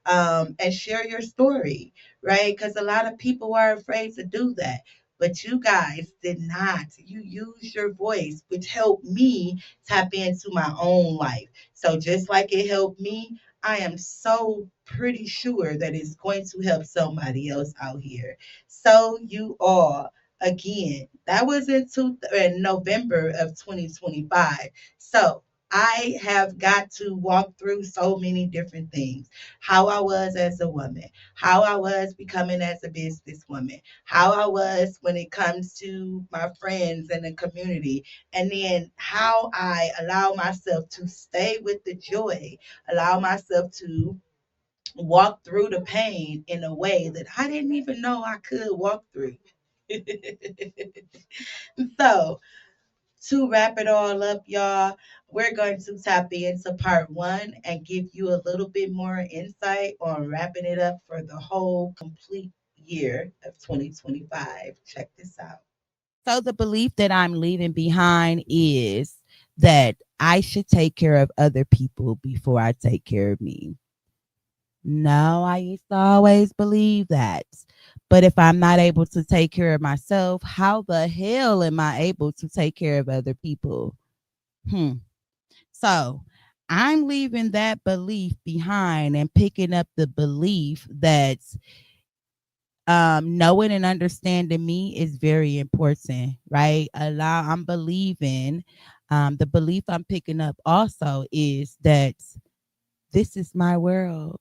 B: and share your story, right? Because a lot of people are afraid to do that. But you guys did not. You used your voice, which helped me tap into my own life. So just like it helped me, I am so pretty sure that it's going to help somebody else out here. So you all, again, that was in November of 2025. So I have got to walk through so many different things. How I was as a woman, how I was becoming as a businesswoman, how I was when it comes to my friends and the community, and then how I allow myself to stay with the joy, allow myself to walk through the pain in a way that I didn't even know I could walk through. So, to wrap it all up, y'all, we're going to tap into part one and give you a little bit more insight on wrapping it up for the whole complete year of 2025. Check this out.
C: So the belief that I'm leaving behind is that I should take care of other people before I take care of me. No, I used to always believe that. But if I'm not able to take care of myself, how the hell am I able to take care of other people? So I'm leaving that belief behind and picking up the belief that knowing and understanding me is very important, right? I'm believing, the belief I'm picking up also is that this is my world.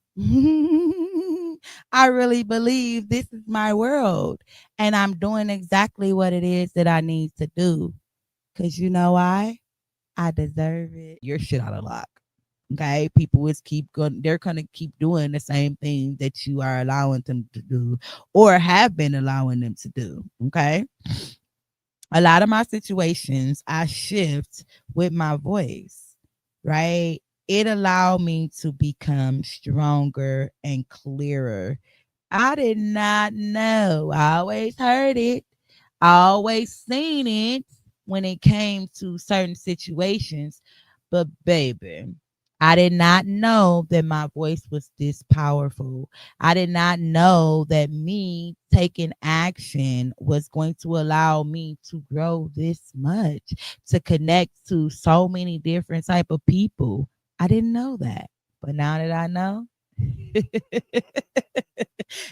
C: I really believe this is my world, and I'm doing exactly what it is that I need to do. Cause you know why? I deserve it. Your shit out of luck. Okay, people is keep going. They're gonna keep doing the same thing that you are allowing them to do, or have been allowing them to do. Okay, a lot of my situations I shift with my voice, right? It allowed me to become stronger and clearer. I did not know. I always heard it. I always seen it. when it came to certain situations. But baby, I did not know that my voice was this powerful. I did not know that me taking action was going to allow me to grow this much, to connect to so many different type of people. I didn't know that. But now that I know,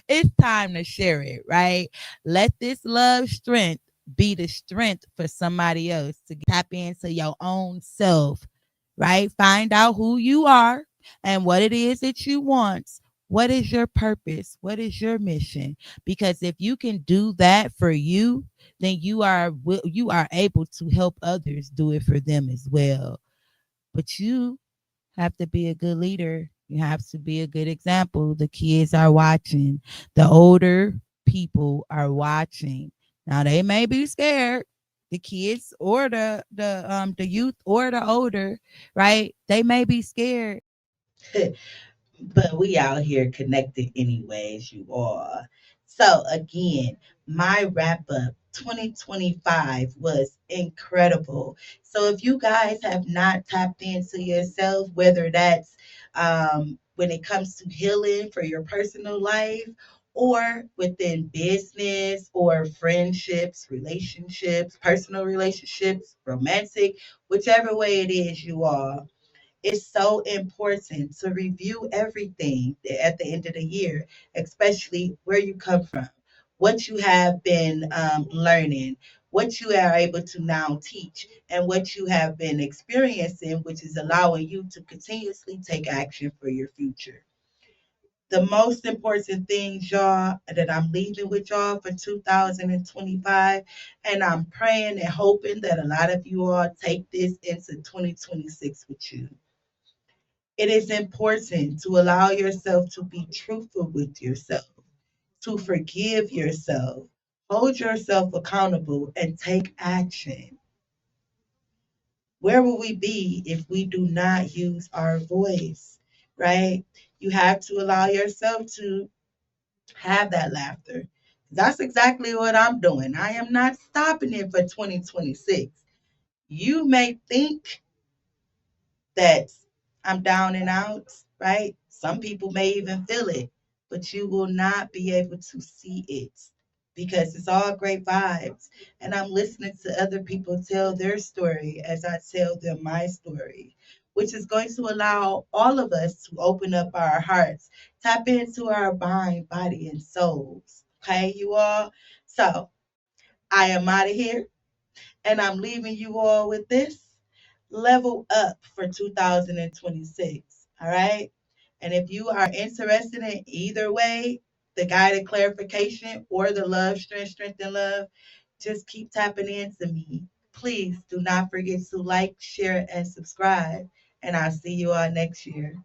C: it's time to share it, right? Let this love strength be the strength for somebody else to tap into your own self, right? Find out who you are and what it is that you want. What is your purpose? What is your mission? Because if you can do that for you, then you are able to help others do it for them as well. But you have to be a good leader. You have to be a good example. The kids are watching. The older people are watching. Now they may be scared. The kids or the youth or the older, right? They may be scared.
B: But we out here connected anyways, you all. So again, my wrap up 2025 was incredible. So if you guys have not tapped into yourself, whether that's when it comes to healing for your personal life or within business or friendships, relationships, personal relationships, romantic, whichever way it is, you all, it's so important to review everything at the end of the year, especially where you come from, what you have been learning, what you are able to now teach, and what you have been experiencing, which is allowing you to continuously take action for your future. The most important things, y'all, that I'm leaving with y'all for 2025, and I'm praying and hoping that a lot of you all take this into 2026 with you. It is important to allow yourself to be truthful with yourself, to forgive yourself, hold yourself accountable, and take action. Where will we be if we do not use our voice, right? You have to allow yourself to have that laughter. That's exactly what I'm doing. I am not stopping it for 2026. You may think that I'm down and out, right? Some people may even feel it, but you will not be able to see it because it's all great vibes. And I'm listening to other people tell their story as I tell them my story, which is going to allow all of us to open up our hearts, tap into our mind, body, and souls. Okay, you all? So I am out of here and I'm leaving you all with this: level up for 2026. All right. And if you are interested in either way, the guided clarification or the love, strength, and love, just keep tapping into me. Please do not forget to like, share, and subscribe. And I'll see you all next year.